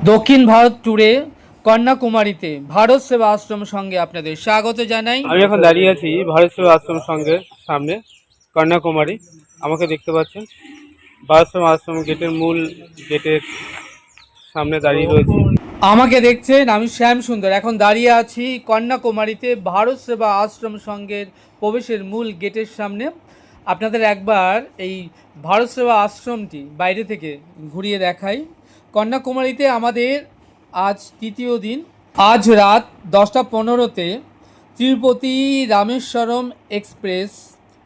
দক্ষিণ ভারত ট্যুরে কন্যাকুমারীতে ভারত সেবা আশ্রম সঙ্গে আপনাদের স্বাগত জানাই। আমি এখন দাঁড়িয়ে আছি ভারত সেবা আশ্রম সংঘের সামনে, কন্যাকুমারী। আমাকে দেখতে পাচ্ছেন, ভারত সেবা আশ্রম মূল গেটের সামনে দাঁড়িয়ে রয়েছি। আমাকে দেখছেন, আমি শ্যাম সুন্দর এখন দাঁড়িয়ে আছি কন্যাকুমারীতে ভারত সেবা আশ্রম সঙ্গের প্রবেশের মূল গেটের সামনে। আপনাদের একবার এই ভারত সেবা আশ্রমটি বাইরে থেকে ঘুরিয়ে দেখাই। কন্যাকুমারীতে আমাদের আজ তৃতীয় দিন। আজ রাত 10:15-তে তিরুপতি রামেশ্বরম এক্সপ্রেস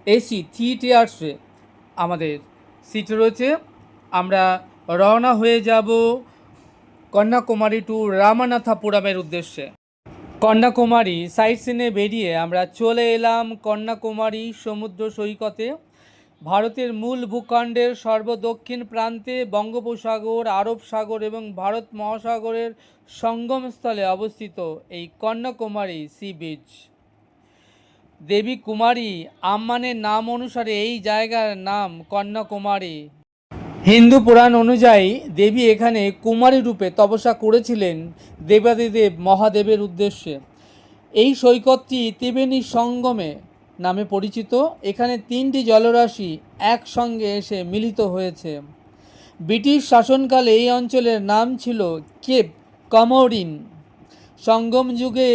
এসি 3 টিয়ার্সে আমাদের সিট রয়েছে। আমরা রওনা হয়ে যাব কন্যাকুমারী টু রামানাথাপুরমের উদ্দেশ্যে। কন্যাকুমারী সাইট সিনে বেরিয়ে আমরা চলে এলাম কন্যাকুমারী সমুদ্র সৈকতে। ভারতের মূল ভূখণ্ডের সর্বদক্ষিণ প্রান্তে বঙ্গোপসাগর, আরব সাগর এবং ভারত মহাসাগরের সঙ্গমস্থলে অবস্থিত এই কন্যাকুমারী সি বিচ। দেবী কুমারী আম্মানের নাম অনুসারে এই জায়গার নাম কন্যাকুমারী। হিন্দু পুরাণ অনুযায়ী দেবী এখানে কুমারী রূপে তপস্যা করেছিলেন দেবাদিদেব মহাদেবের উদ্দেশ্যে। এই সৈকতটি ত্রিবেণী সঙ্গমে নামে পরিচিত। এখানে 3টি জলরাশি একসঙ্গে এসে মিলিত হয়েছে। ব্রিটিশ শাসনকালে এই অঞ্চলের নাম ছিল কেপ কমোরিন। সঙ্গম যুগে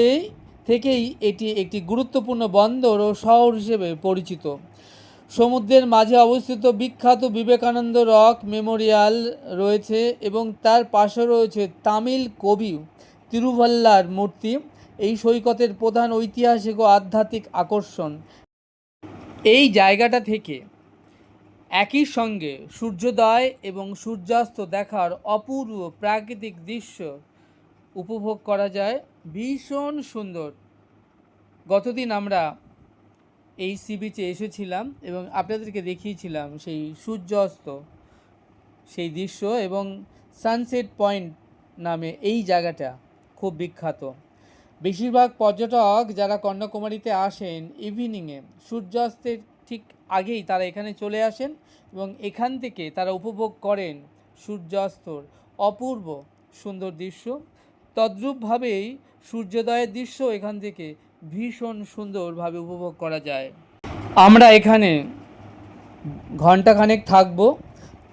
থেকেই এটি একটি গুরুত্বপূর্ণ বন্দর ও শহর হিসেবে পরিচিত। সমুদ্রের মাঝে অবস্থিত বিখ্যাত বিবেকানন্দ রক মেমোরিয়াল রয়েছে এবং তার পাশে রয়েছে তামিল কবি তিরুভাল্লার মূর্তি। এই সৈকতের প্রধান ঐতিহাসিক ও আধ্যাত্মিক আকর্ষণ। এই জায়গাটা থেকে একই সঙ্গে সূর্যোদয় এবং সূর্যাস্ত দেখার অপূর্ব প্রাকৃতিক দৃশ্য উপভোগ করা যায়। ভীষণ সুন্দর। গতদিন আমরা এই সি বিচে এসেছিলাম এবং আপনাদেরকে দেখিয়েছিলাম সেই সূর্যাস্ত, সেই দৃশ্য, এবং সানসেট পয়েন্ট নামে এই জায়গাটা খুব বিখ্যাত। বেশিরভাগ পর্যটক যারা কন্যাকুমারীতে আসেন ইভিনিংয়ে সূর্যাস্তের ঠিক আগেই তারা এখানে চলে আসেন এবং এখান থেকে তারা উপভোগ করেন সূর্যাস্তর অপূর্ব সুন্দর দৃশ্য। তদ্রূপভাবেই সূর্যোদয়ের দৃশ্য এখান থেকে ভীষণ সুন্দরভাবে উপভোগ করা যায়। আমরা এখানে ঘন্টাখানেক থাকব,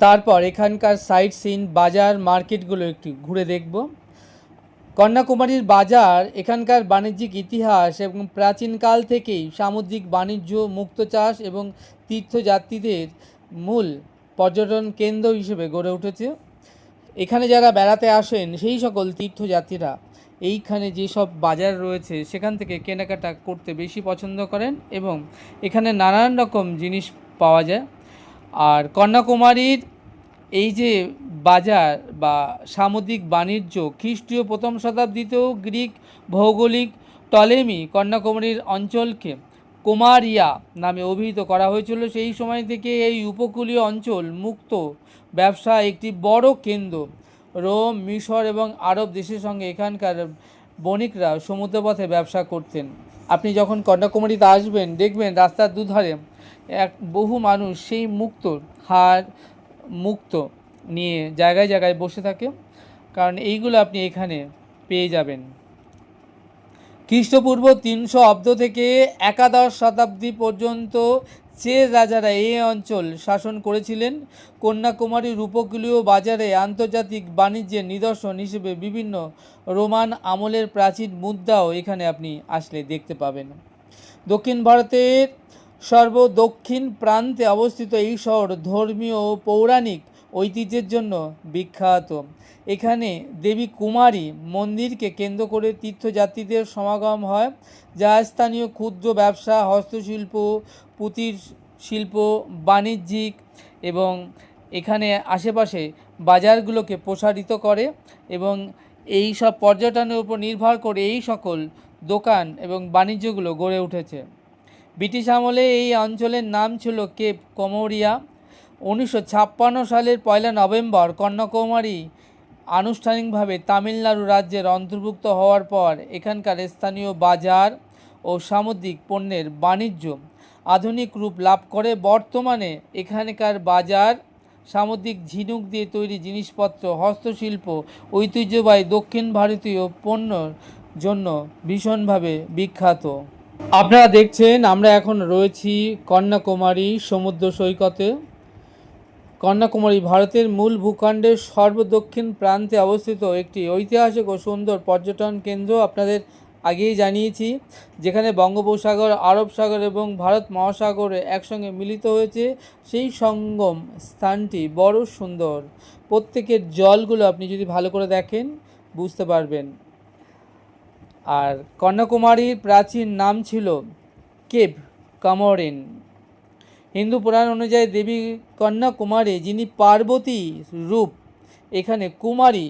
তারপর এখানকার সাইট সিন, বাজার, মার্কেটগুলো একটু ঘুরে দেখব। কন্যাকুমারীর বাজার এখানকার বাণিজ্যিক ইতিহাস এবং প্রাচীনকাল থেকেই সামুদ্রিক বাণিজ্য, মুক্ত চাষ এবং তীর্থযাত্রীদের মূল পর্যটন কেন্দ্র হিসেবে গড়ে উঠেছে। এখানে যারা বেড়াতে আসেন সেই সকল তীর্থযাত্রীরা এইখানে যেসব বাজার রয়েছে সেখান থেকে কেনাকাটা করতে বেশি পছন্দ করেন এবং এখানে নানান রকম জিনিস পাওয়া যায়। আর কন্যাকুমারীর এই যে বাজার বা সামুদ্রিক বাণিজ্য খ্রিস্টীয় 1ম শতাব্দীতেও গ্রিক ভৌগোলিক টলেমি কন্যাকুমারীর অঞ্চলকে কুমারিয়া নামে অভিহিত করা হয়েছিল। সেই সময় থেকে এই উপকূলীয় অঞ্চল মুক্ত ব্যবসা একটি বড় কেন্দ্র। রোম, মিশর এবং আরব দেশের সঙ্গে এখানকার বণিকরা সমুদ্রপথে ব্যবসা করতেন। আপনি যখন কন্যাকুমারীতে আসবেন দেখবেন রাস্তার দুধারে বহু মানুষ সেই মুক্ত নিয়ে জায়গায় জায়গায় বসে থাকে, কারণ এইগুলো আপনি এখানে পেয়ে যাবেন। খ্রিস্টপূর্ব 300 অব্দ থেকে একাদশ শতাব্দী পর্যন্ত চের রাজারা এই অঞ্চল শাসন করেছিলেন। কন্যাকুমারীর উপকূলীয় বাজারে আন্তর্জাতিক বাণিজ্যের নিদর্শন হিসেবে বিভিন্ন রোমান আমলের প্রাচীন মুদ্রাও এখানে আপনি আসলে দেখতে পাবেন। দক্ষিণ ভারতের সর্বদক্ষিণ প্রান্তে অবস্থিত এই শহর ধর্মীয় ও পৌরাণিক ঐতিহ্যের জন্য বিখ্যাত। এখানে দেবী কুমারী মন্দিরকে কেন্দ্র করে তীর্থযাত্রীদের সমাগম হয়, যা স্থানীয় ক্ষুদ্র ব্যবসা, হস্তশিল্প, পুঁতির শিল্প, বাণিজ্যিক এবং এখানে আশেপাশে বাজারগুলোকে প্রসারিত করে এবং এই সব পর্যটনের উপর নির্ভর করে এই সকল দোকান এবং বাণিজ্যগুলো গড়ে উঠেছে। ব্রিটিশ আমলে এই অঞ্চলের নাম ছিল কেপ কমোরিয়া। 1956 সালের 1 নভেম্বর কন্যাকুমারী আনুষ্ঠানিকভাবে তামিলনাড়ু রাজ্যের অন্তর্ভুক্ত হওয়ার পর এখানকার স্থানীয় বাজার ও সামুদ্রিক পণ্যের বাণিজ্য আধুনিক রূপ লাভ করে। বর্তমানে এখানকার বাজার সামুদ্রিক ঝিনুক দিয়ে তৈরি জিনিসপত্র, হস্তশিল্প, ঐতিহ্যবাহী দক্ষিণ ভারতীয় পণ্যর জন্য ভীষণভাবে বিখ্যাত। আপনারা দেখছেন আমরা এখন রয়েছি কন্যাকুমারী সমুদ্র সৈকতে। কন্যাকুমারী ভারতের মূল ভূখণ্ডের সর্বদক্ষিণ প্রান্তে অবস্থিত একটি ঐতিহাসিক ও সুন্দর পর্যটন কেন্দ্র। আপনাদের আগেই জানিয়েছি, যেখানে বঙ্গোপসাগর, আরব সাগর এবং ভারত মহাসাগরে একসঙ্গে মিলিত হয়েছে। সেই সঙ্গম স্থানটি বড় সুন্দর। প্রত্যেকের জলগুলো আপনি যদি ভালো করে দেখেন বুঝতে পারবেন। আর কন্যাকুমারীর প্রাচীন নাম ছিল কেভ কমরিন। হিন্দু পুরাণ অনুযায়ী দেবী কন্যাকুমারী, যিনি পার্বতী রূপ, এখানে কুমারী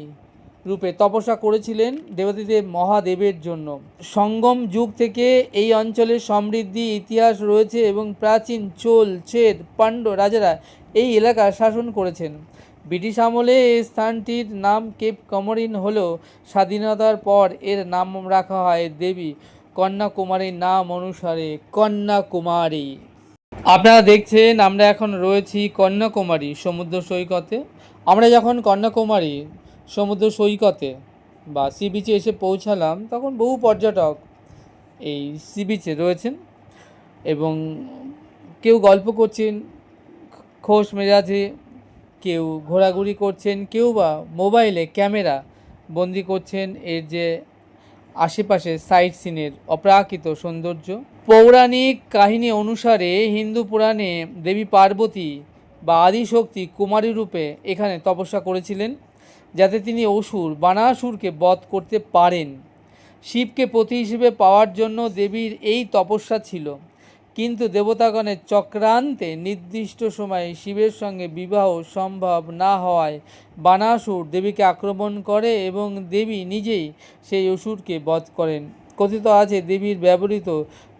রূপে তপস্যা করেছিলেন দেবাদিদেব মহাদেবের জন্য। সঙ্গম যুগ থেকে এই অঞ্চলের সমৃদ্ধি ইতিহাস রয়েছে এবং প্রাচীন চোল, চের, পাণ্ড্য রাজারা এই এলাকা শাসন করেছেন। ব্রিটিশ আমলে এই স্থানটির নাম কেপ কমরিন হলেও স্বাধীনতার পর এর নাম রাখা হয় দেবী কন্যাকুমারীর নাম অনুসারে কন্যাকুমারী। আপনারা দেখছেন আমরা এখন রয়েছি কন্যাকুমারী সমুদ্র সৈকতে। আমরা যখন কন্যাকুমারী সমুদ্র সৈকতে বা সি বিচে এসে পৌঁছালাম, তখন বহু পর্যটক এই সি বিচে রয়েছেন এবং কেউ গল্প করছেন খোশ মেজাজে, কেউ ঘোরাঘুরি করছেন, কেউ বা মোবাইলে ক্যামেরা বন্দি করছেন এর যে আশেপাশে সাইট সিনের অপ্রাকৃত সৌন্দর্য। পৌরাণিক কাহিনী অনুসারে হিন্দু পুরাণে দেবী পার্বতী বা আদিশক্তি কুমারী রূপে এখানে তপস্যা করেছিলেন, যাতে তিনি অসুর বানাসুরকে বধ করতে পারেন। শিবকে পতি হিসেবে পাওয়ার জন্য দেবীর এই তপস্যা ছিল, কিন্তু দেবতাগণের চক্রান্তে নির্দিষ্ট সময়ে শিবের সঙ্গে বিবাহ সম্ভব না হওয়ায় বানাসুর দেবীকে আক্রমণ করে এবং দেবী নিজেই সেই অসুরকে বধ করেন। কথিত আছে দেবীর ব্যবহৃত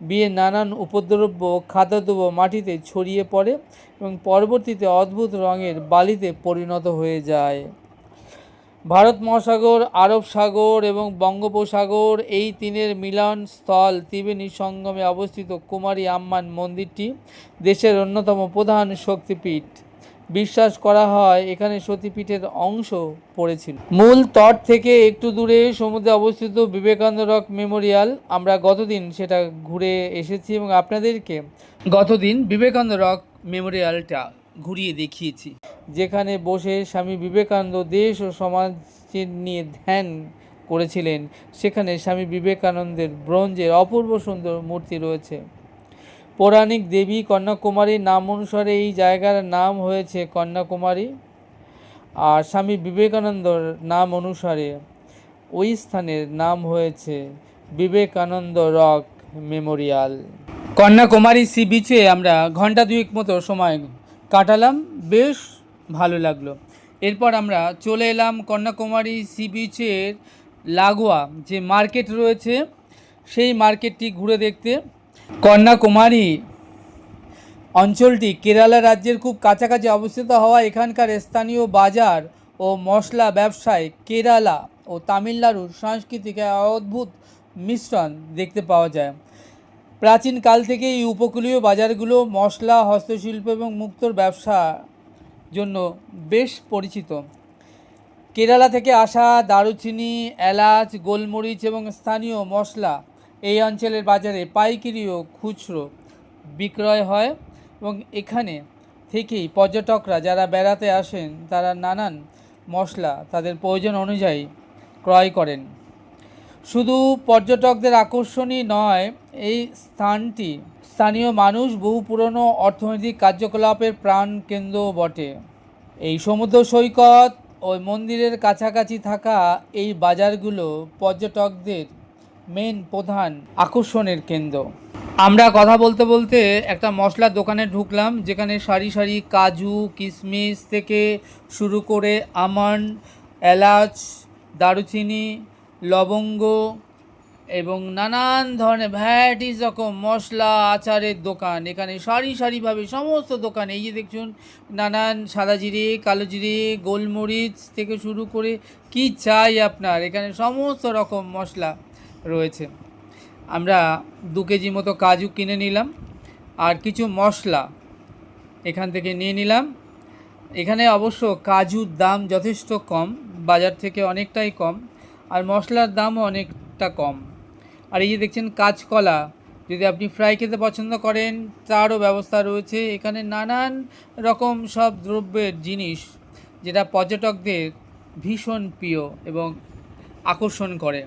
বিয়ের নানান উপদ্রব্য খাদ্যদ্রব্য মাটিতে ছড়িয়ে পড়ে এবং পরবর্তীতে অদ্ভুত রঙের বালিতে পরিণত হয়ে যায়। ভারত মহাসাগর, আরব সাগর এবং বঙ্গোপসাগর এই তিনের মিলন স্থল ত্রিবেণী সঙ্গমে অবস্থিত কুমারী আম্মান মন্দিরটি দেশের অন্যতম প্রধান শক্তিপীঠ। বিশ্বাস করা হয় এখানে সতীপীঠের অংশ পড়েছিল। মূল তট থেকে একটু দূরে সমুদ্রে অবস্থিত বিবেকানন্দ রক মেমোরিয়াল। আমরা গতদিন সেটা ঘুরে এসেছি এবং আপনাদেরকে গতদিন বিবেকানন্দ রক মেমোরিয়ালটা ঘুরিয়ে দেখিয়েছি, যেখানে বসে স্বামী বিবেকানন্দ দেশ ও সমাজ নিয়ে ধ্যান করেছিলেন। সেখানে স্বামী বিবেকানন্দের ব্রোঞ্জের অপূর্ব সুন্দর মূর্তি রয়েছে। পৌরাণিক দেবী কন্যাকুমারীর নাম অনুসারে এই জায়গার নাম হয়েছে কন্যাকুমারী, আর স্বামী বিবেকানন্দর নাম অনুসারে ওই স্থানের নাম হয়েছে Vivekananda rock memorial. Kanyakumari sea বিচে আমরা ঘন্টা দুয়েক মতো সময় কাটালাম, বেশ ভালো লাগলো। এরপর আমরা চলে এলাম কন্যাকুমারী সি বিচের লাগোয়া যে মার্কেট রয়েছে সেই মার্কেটটি ঘুরে দেখতে। কন্যাকুমারী অঞ্চলটি কেরালা রাজ্যের খুব কাছাকাছি অবস্থিত হওয়া এখানকার স্থানীয় বাজার ও মশলা ব্যবসায় কেরালা ও তামিলনাড়ুর সাংস্কৃতিক অদ্ভুত মিশ্রণ দেখতে পাওয়া যায়। প্রাচীনকাল থেকে এই উপকূলীয় বাজারগুলো মশলা, হস্তশিল্প এবং মুক্তোর ব্যবসার জন্য বেশ পরিচিত। কেরালা থেকে আসা দারুচিনি, এলাচ, গোলমরিচ এবং স্থানীয় মশলা এই অঞ্চলের বাজারে পাইকারি ও খুচরো বিক্রয় হয় এবং এখানে থেকেই পর্যটকরা যারা বেড়াতে আসেন তারা নানান মশলা তাদের প্রয়োজন অনুযায়ী ক্রয় করেন। শুধু পর্যটকদের আকর্ষণই নয়, এই স্থানটি স্থানীয় মানুষ বহু পুরনো অর্থনৈতিক কার্যকলাপের প্রাণকেন্দ্র বটে। এই সমুদ্র সৈকত ও মন্দিরের কাছাকাছি থাকা এই বাজারগুলো পর্যটকদের মেন প্রধান আকর্ষণের কেন্দ্র। আমরা কথা বলতে বলতে একটা মশলার দোকানে ঢুকলাম, যেখানে সারি সারি কাজু, কিশমিশ থেকে শুরু করে আমন্ড, এলাচ, দারুচিনি, লবঙ্গ এবং নানান ধরনের ভ্যারাইটিস রকম মশলা আচারের দোকান। এখানে সারি সারিভাবে সমস্ত দোকান, এই যে দেখুন নানান সাদা জিরে, কালো জিরে, গোলমরিচ থেকে শুরু করে কি চাই আপনার, এখানে সমস্ত রকম মশলা রয়েছে। আমরা 2 কেজি মতো কাজু কিনে নিলাম আর কিছু মশলা এখান থেকে নিয়ে নিলাম। এখানে অবশ্য কাজুর দাম যথেষ্ট কম, বাজার থেকে অনেকটাই কম, আর মশলার দামও অনেকটা কম। আর এই যে দেখছেন কাঁচকলা, যদি আপনি ফ্রাই খেতে পছন্দ করেন তারও ব্যবস্থা রয়েছে এখানে। নানান রকম সব দ্রব্যের জিনিস যেটা পর্যটকদের ভীষণ প্রিয় এবং আকর্ষণ করে।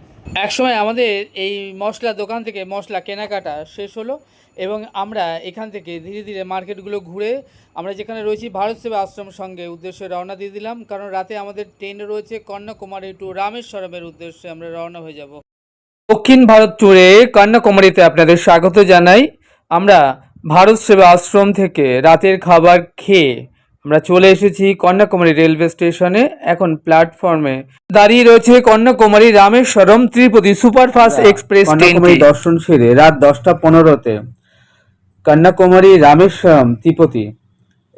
একসময় আমাদের এই মশলা দোকান থেকে মশলা কেনাকাটা শেষ হলো এবং আমরা এখান থেকে ধীরে ধীরে মার্কেটগুলো ঘুরে আমরা যেখানে রয়েছি ভারত সেবা আশ্রম সঙ্গে উদ্দেশ্যে রওনা দিয়ে দিলাম, কারণ রাতে আমাদের ট্রেন রয়েছে কন্যাকুমারী টু রামেশ্বরমের উদ্দেশ্যে আমরা রওনা হয়ে যাব। দক্ষিণ ভারত ট্যুরে কন্যাকুমারীতে আপনাদের স্বাগত জানাই। আমরা ভারত সেবা আশ্রম থেকে রাতের খাবার খেয়ে আমরা চলে এসেছি কন্যাকুমারী রেলওয়ে স্টেশনে। এখন প্ল্যাটফর্মে দাঁড়িয়ে রয়েছে কন্যাকুমারী রামেশ্বরম ত্রিপতি সুপারফাস্ট এক্সপ্রেস কন্যাকুমারী দর্শন সেরে রাত 10টা 15তে কন্যাকুমারী রামেশ্বরম ত্রিপতি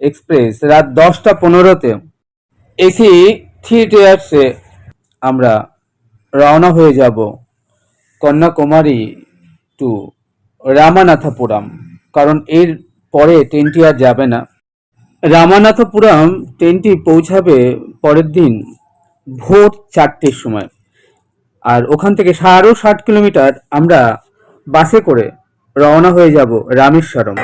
এক্সপ্রেস রাত 10টা 15তে এসি 3 টায়ার্সে আমরা রওনা হয়ে যাব কন্যাকুমারী টু রামানাথপুরম, কারণ এর পরে ট্রেনটি আর যাবে না। রামানাথপুরম ট্রেনটি পৌঁছাবে পরের দিন ভোর 4টের সময়, আর ওখান থেকে 60 কিলোমিটার আমরা বাসে করে রওনা হয়ে যাব রামেশ্বরম।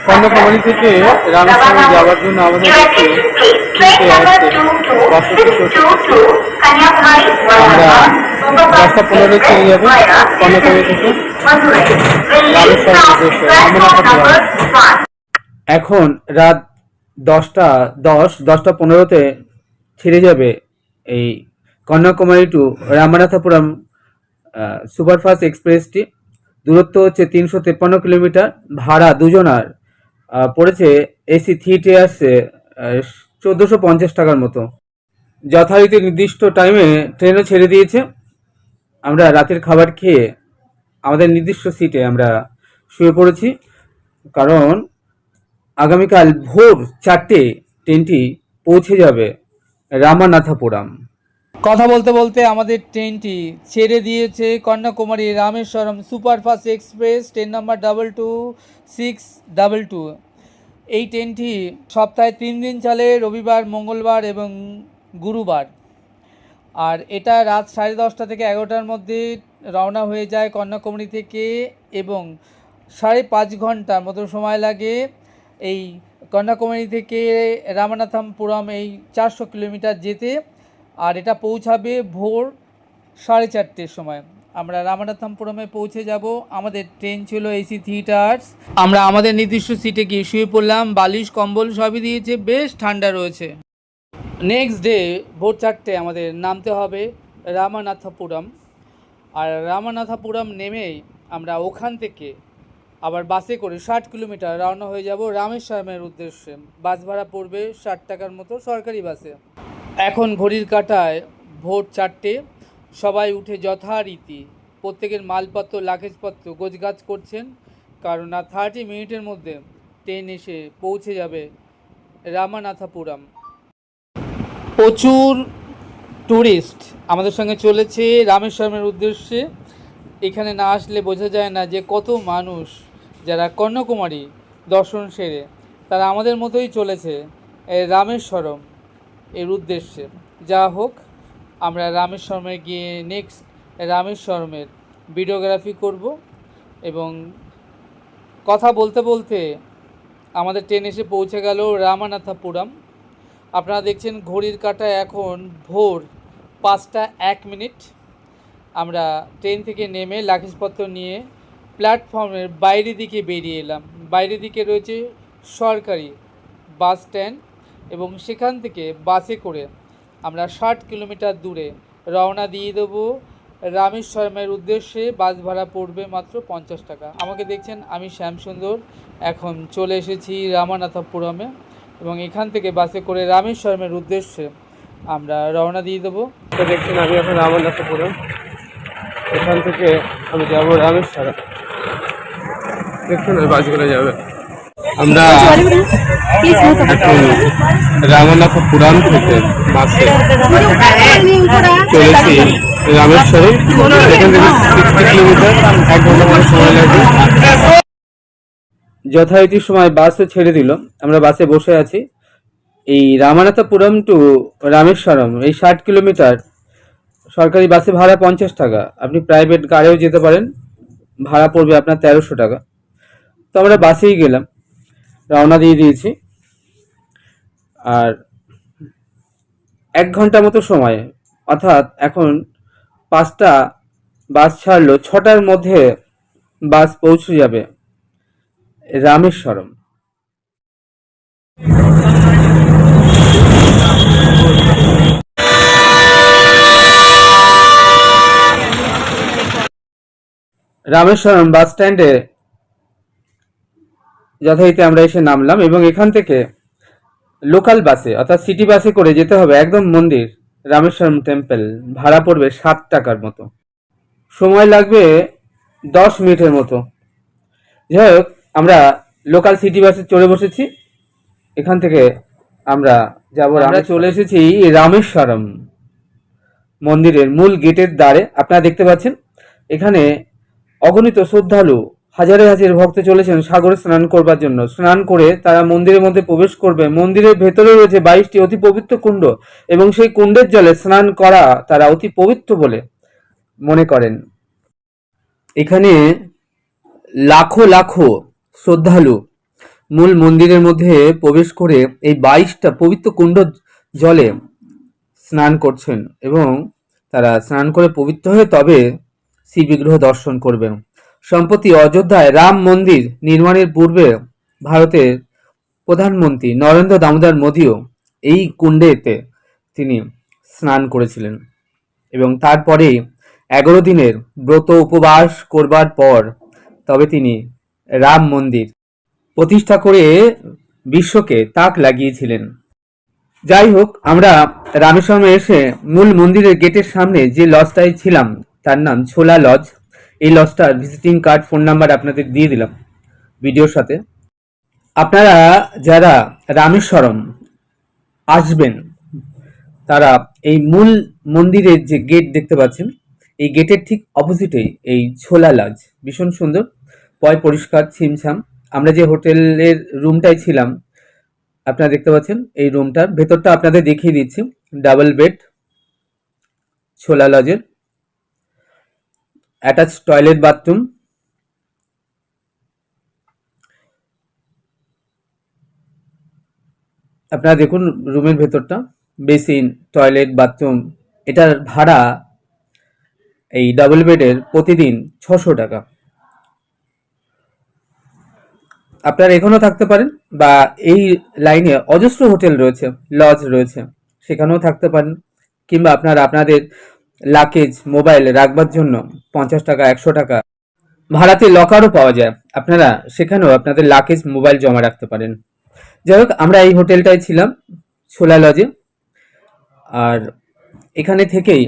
কন্যাকুমারী থেকে রামেশ্বরম যাওয়ার জন্য আমাদের কাছে তিনটে আসছে আমরা 10টা 15 চলে যাবো কন্যাকুমারী থেকে রামেশ্বরম উদ্দেশ্যে রামনাথপুরম। এখন রাত 10টা 15তে ছেড়ে যাবে এই কন্যাকুমারী টু রামানাথপুরম সুপারফাস্ট এক্সপ্রেসটি। দূরত্ব হচ্ছে 353 কিলোমিটার। ভাড়া দুজনার পড়েছে এসি 3 টায়ার্সে 1450 টাকার মতো। যথারীতি নির্দিষ্ট টাইমে ট্রেনও ছেড়ে দিয়েছে। আমরা রাতের খাবার খেয়ে আমাদের নির্দিষ্ট সিটে আমরা শুয়ে পড়েছি, কারণ আগামীকাল ভোর 4টে ট্রেনটি পৌঁছে যাবে রামানাথপুরম। কথা বলতে বলতে আমাদের ট্রেনটি ছেড়ে দিয়েছে Kanyakumari Rameswaram superfast express, train number 22622। এই ট্রেনটি সপ্তাহে 3 দিন চলে, রবিবার, মঙ্গলবার এবং গুরুবার। আর এটা রাত 10:30 থেকে 11টার মধ্যে রওনা হয়ে যায় কন্যাকুমারী থেকে এবং 5.5 ঘন্টার মতো সময় লাগে এই কন্যাকুমারী থেকে রামানাথপুরম এই 400 কিলোমিটার যেতে। আর এটা পৌঁছাবে ভোর 4:30টের সময়। আমরা রামানাথপুরমে পৌঁছে যাব। আমাদের ট্রেন ছিল এসি 3 টায়ার্স। আমরা আমাদের নির্দিষ্ট সিটে গিয়ে শুয়ে পড়লাম, বালিশ কম্বল সবই দিয়েছে, বেশ ঠান্ডা রয়েছে। নেক্সট ডে ভোর 4টে আমাদের নামতে হবে রামানাথপুরম। আর রামানাথপুরম নেমেই আমরা ওখান থেকে আবার বাসে করে 60 কিলোমিটার রওনা হয়ে যাব রামেশ্বরমের উদ্দেশ্যে। বাস ভাড়া পড়বে 60 টাকার মতো সরকারি বাসে। এখন ঘড়ির কাঁটায় ভোর 4টে। সবাই উঠে যথারীতি প্রত্যেকের মালপত্র লাগেজপত্র গোছগাছ করছেন, কারণ আর 30 মিনিটের মধ্যে ট্রেন এসে পৌঁছে যাবে রামানাথপুরম। প্রচুর ট্যুরিস্ট আমাদের সঙ্গে চলেছে রামেশ্বরমের উদ্দেশ্যে। এখানে না আসলে বোঝা যায় না যে কত মানুষ যারা কন্যাকুমারী দর্শন সেরে তারা আমাদের মতোই চলেছে এই রামেশ্বরম এর উদ্দেশ্যে। যা হোক, আমরা রামেশ্বরমে গিয়ে নেক্সট রামেশ্বরমের ভিডিওগ্রাফি করব এবং কথা বলতে বলতে আমাদের ট্রেন এসে পৌঁছে গেল রামানাথপুরম। আপনারা দেখছেন ঘড়ির কাঁটায় এখন ভোর 5টা 1 মিনিট। আমরা ট্রেন থেকে নেমে লাগেজপত্র নিয়ে প্ল্যাটফর্মের বাইরের দিকে বেরিয়ে এলাম। বাইরের দিকে রয়েছে সরকারি বাস স্ট্যান্ড এবং সেখান থেকে বাসে করে আমরা 60 কিলোমিটার দূরে রওনা দিয়ে দেবো রামেশ্বরমের উদ্দেশ্যে। বাস ভাড়া পড়বে মাত্র 50 টাকা। আমাকে দেখছেন, আমি শ্যামসুন্দর এখন চলে এসেছি রামানাথপুরমে এবং এখান থেকে বাসে করে রামেশ্বরমের উদ্দেশ্যে আমরা রওনা দিয়ে দেবো। তো দেখছেন আমি এখন রামানাথপুরম, এখান থেকে আমি যাব রামেশ্বরম। দেখছেন ওই বাসগুলো যাবে। আমরা এখন রামানাথপুরম থেকে বাসে চলেছি রামেশ্বরম। এখান থেকে 60 কিলোমিটার, 1 ঘন্টা মতো সময় লাগবে। যথারীতি সময় বাসে ছেড়ে দিল, আমরা বাসে বসে আছি। এই রামানাথপুরম টু রামেশ্বরম এই 60 কিলোমিটার সরকারি বাসে ভাড়া 50 টাকা, আপনি প্রাইভেট গাড়িও যেতে পারেন, ভাড়া পড়বে আপনার 1300 টাকা। তো আমরা বাসেই গেলাম, রওনা দিয়ে দিয়েছি। আর 1 ঘন্টা মতো সময়, অর্থাৎ এখন 5টা বাস ছাড়লো, 6টার মধ্যে বাস পৌঁছে যাবে রামেশ্বরম। রামেশ্বরম বাস স্ট্যান্ডে যথারীতি আমরা এসে নামলাম এবং এখান থেকে লোকাল বাসে অর্থাৎ সিটি বাসে করে যেতে হবে একদম মন্দির রামেশ্বরম টেম্পল। ভাড়া পড়বে 7 টাকার মতো, সময় লাগবে 10 মিনিটের মতো। যাই হোক, আমরা লোকাল সিটি বাসে চড়ে বসেছি। এখান থেকে আমরা আমরা চলে এসেছি রামেশ্বরম মন্দিরের মূল গেটের দ্বারে। আপনারা দেখতে পাচ্ছেন এখানে অগণিত শ্রদ্ধালু, হাজারে হাজার ভক্ত চলেছেন সাগরে স্নান করবার জন্য। স্নান করে তারা মন্দিরের মধ্যে প্রবেশ করবে। মন্দিরের ভেতরে রয়েছে 22টি অতি পবিত্র কুণ্ড এবং সেই কুণ্ডের জলে স্নান করা তারা অতি পবিত্র বলে মনে করেন। এখানে লাখো লাখো শ্রদ্ধালু মূল মন্দিরের মধ্যে প্রবেশ করে এই 22টা পবিত্র কুণ্ড জলে স্নান করছেন এবং তারা স্নান করে পবিত্র হয়ে তবে শ্রী বিগ্রহ দর্শন করবেন। সম্প্রতি অযোধ্যায় রাম মন্দির নির্মাণের পূর্বে ভারতের প্রধানমন্ত্রী নরেন্দ্র দামোদর মোদীও এই কুণ্ডেতে তিনি স্নান করেছিলেন এবং তারপরে 11 দিনের ব্রত উপবাস করবার পর তবে তিনি রাম মন্দির প্রতিষ্ঠা করে বিশ্বকে তাক লাগিয়েছিলেন। যাই হোক, আমরা রামেশ্বরমে এসে মূল মন্দিরের গেটের সামনে যে লজটায় ছিলাম তার নাম ছোলা লজ। এই লজটার ভিজিটিং কার্ড, ফোন নাম্বার আপনাদের দিয়ে দিলাম ভিডিওর সাথে। আপনারা যারা রামেশ্বরম আসবেন তারা এই মূল মন্দিরের যে গেট দেখতে পাচ্ছেন, এই গেটের ঠিক অপোজিটেই এই ছোলা লজ, ভীষণ সুন্দর, পয় পরিষ্কার, ছিমছাম। আমরা যে হোটেলের রুমটায় ছিলাম আপনারা দেখতে পাচ্ছেন, এই রুমটার ভেতরটা আপনাদের দেখিয়ে দিচ্ছি। ডাবল বেড, ছোলা লজের, অ্যাটাচ টয়লেট বাথরুম। আপনারা দেখুন রুমের ভেতরটা, বেসিন, টয়লেট, বাথরুম। এটার ভাড়া এই ডাবল বেডের প্রতিদিন 600 টাকা। আপনারা এখানেও থাকতে পারেন বা এই লাইনে অজস্র হোটেল রয়েছে, লজ রয়েছে, সেখানেও থাকতে পারেন। কিংবা আপনারা আপনাদের লাগেজ, মোবাইল রাখবার জন্য 50 টাকা, 100 টাকা ভাড়াতে লকারও পাওয়া যায়, আপনারা সেখানেও আপনাদের লাগেজ, মোবাইল জমা রাখতে পারেন। যাই হোক, আমরা এই হোটেলটায় ছিলাম ছোলা লজে। আর এখানে থেকেই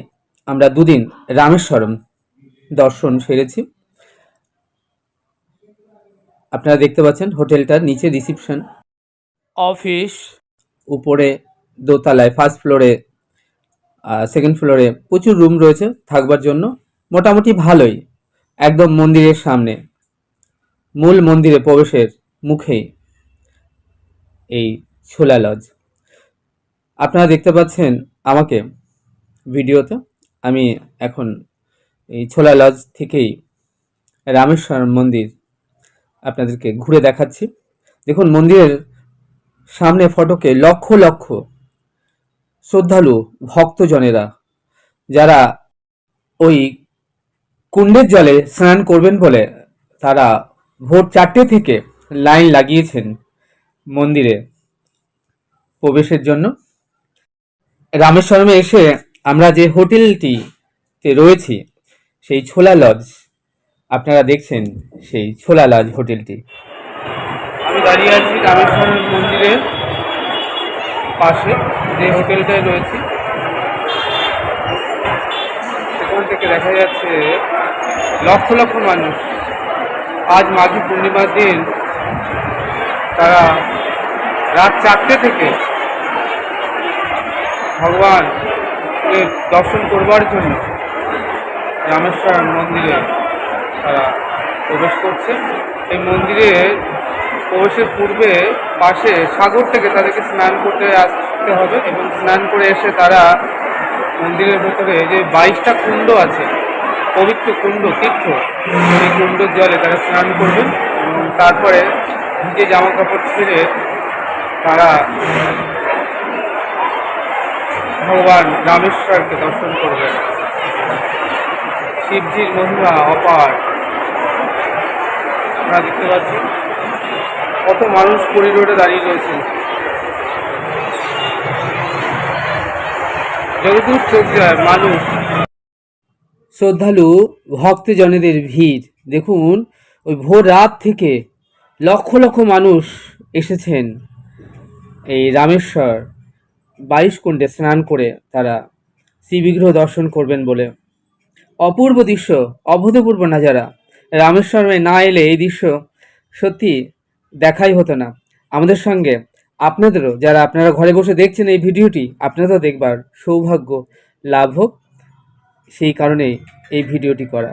আমরা 2 দিন রামেশ্বরম দর্শন সেরেছি। আপনারা দেখতে পাচ্ছেন হোটেলটার নিচে রিসিপশন, অফিস, উপরে দোতলায় ফার্স্ট ফ্লোরে, সেকেন্ড ফ্লোরে প্রচুর রুম রয়েছে থাকবার জন্য। মোটামুটি ভালোই, একদম মন্দিরের সামনে, মূল মন্দিরে প্রবেশের মুখেই এই ছোলা লজ। আপনারা দেখতে পাচ্ছেন আমাকে ভিডিওতে, আমি এখন এই ছোলা লজ থেকেই রামেশ্বরম মন্দির আপনাদেরকে ঘুরে দেখাচ্ছি। দেখুন মন্দিরের সামনে ফটকে লক্ষ লক্ষ শ্রদ্ধালু ভক্তজনেরা যারা ওই কুণ্ডের জলে স্নান করবেন বলে তারা ভোর 4টে থেকে লাইন লাগিয়েছেন মন্দিরে প্রবেশের জন্য। রামেশ্বরমে এসে আমরা যে হোটেলটিতে রয়েছি সেই ছোলা লজ, আপনারা দেখছেন সেই ছোলা লজ হোটেলটি। আমি দাঁড়িয়ে আছি রামেশ্বর মন্দিরের পাশে যে হোটেলটায় রয়েছি, সেখান থেকে দেখা যাচ্ছে লক্ষ লক্ষ মানুষ আজ মাঘী পূর্ণিমার দিন তারা রাত 4টে থেকে ভগবানের দর্শন করবার জন্য রামেশ্বর মন্দিরে তারা প্রবেশ করছে। এই মন্দিরের প্রবেশের পূর্বে পাশে সাগর থেকে তাদেরকে স্নান করতে আসতে হবে এবং স্নান করে এসে তারা মন্দিরের ভেতরে যে 22টা কুণ্ড আছে, পবিত্র কুণ্ড, তীর্থ, সেই কুণ্ডর জলে তারা স্নান করবেন এবং তারপরে ভিজে জামা কাপড় ছেড়ে তারা ভগবান রামেশ্বরকে দর্শন করবেন। শিবজির মহিমা অপার। আমরা দেখতে পাচ্ছি কত মানুষ করিডোরে দাঁড়িয়ে রয়েছে। যতদূর চোখ যায় মানুষ, শ্রদ্ধালু ভক্তজনেদের ভিড় দেখুন, ওই ভোর রাত থেকে লক্ষ লক্ষ মানুষ এসেছেন এই রামেশ্বর 22 কুণ্ডে স্নান করে তারা শ্রীবিগ্রহ দর্শন করবেন বলে। অপূর্ব দৃশ্য, অভূতপূর্ব নাজারা। রামেশ্বরে না এলে এই দৃশ্য সত্যি দেখাই হতো না। আমাদের সঙ্গে আপনাদেরও, যারা আপনারা ঘরে বসে দেখছেন এই ভিডিওটি, আপনাদেরও দেখবার সৌভাগ্য লাভ হোক, সেই কারণে এই ভিডিওটি করা।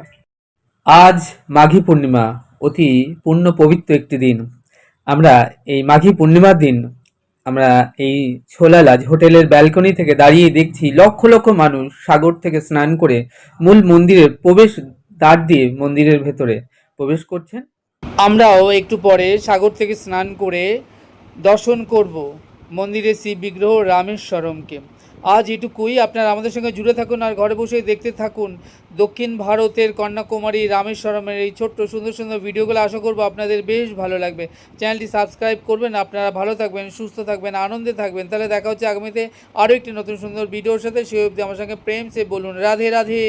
আজ মাঘী পূর্ণিমা, অতি পূর্ণ পবিত্র একটি দিন। আমরা এই মাঘী পূর্ণিমার দিন আমরা এই ছোলালাজ হোটেলের ব্যালকনি থেকে দাঁড়িয়ে দেখছি লক্ষ লক্ষ মানুষ সাগর থেকে স্নান করে মূল মন্দিরের প্রবেশ দ্বার দিয়ে মন্দিরের ভেতরে প্রবেশ করছেন। আমরাও একটু পরে সাগর থেকে স্নান করে দর্শন করব মন্দিরের শিব বিগ্রহ রামেশ্বরমকে। আজ এটুকুই। আপনারা আমাদের সঙ্গে জুড়ে থাকুন আর ঘরে বসে দেখতে থাকুন দক্ষিণ ভারতের কন্যাকুমারী রামেশ্বরমের এই ছোট্ট সুন্দর সুন্দর ভিডিওগুলো। আশা করবো আপনাদের বেশ ভালো লাগবে। চ্যানেলটি সাবস্ক্রাইব করবেন। আপনারা ভালো থাকবেন, সুস্থ থাকবেন, আনন্দে থাকবেন। তাহলে দেখা হচ্ছে আগামীতে আরও একটি নতুন সুন্দর ভিডিওর সাথে। সেই অবধি আমার সঙ্গে প্রেম সে বলুন রাধে রাধে।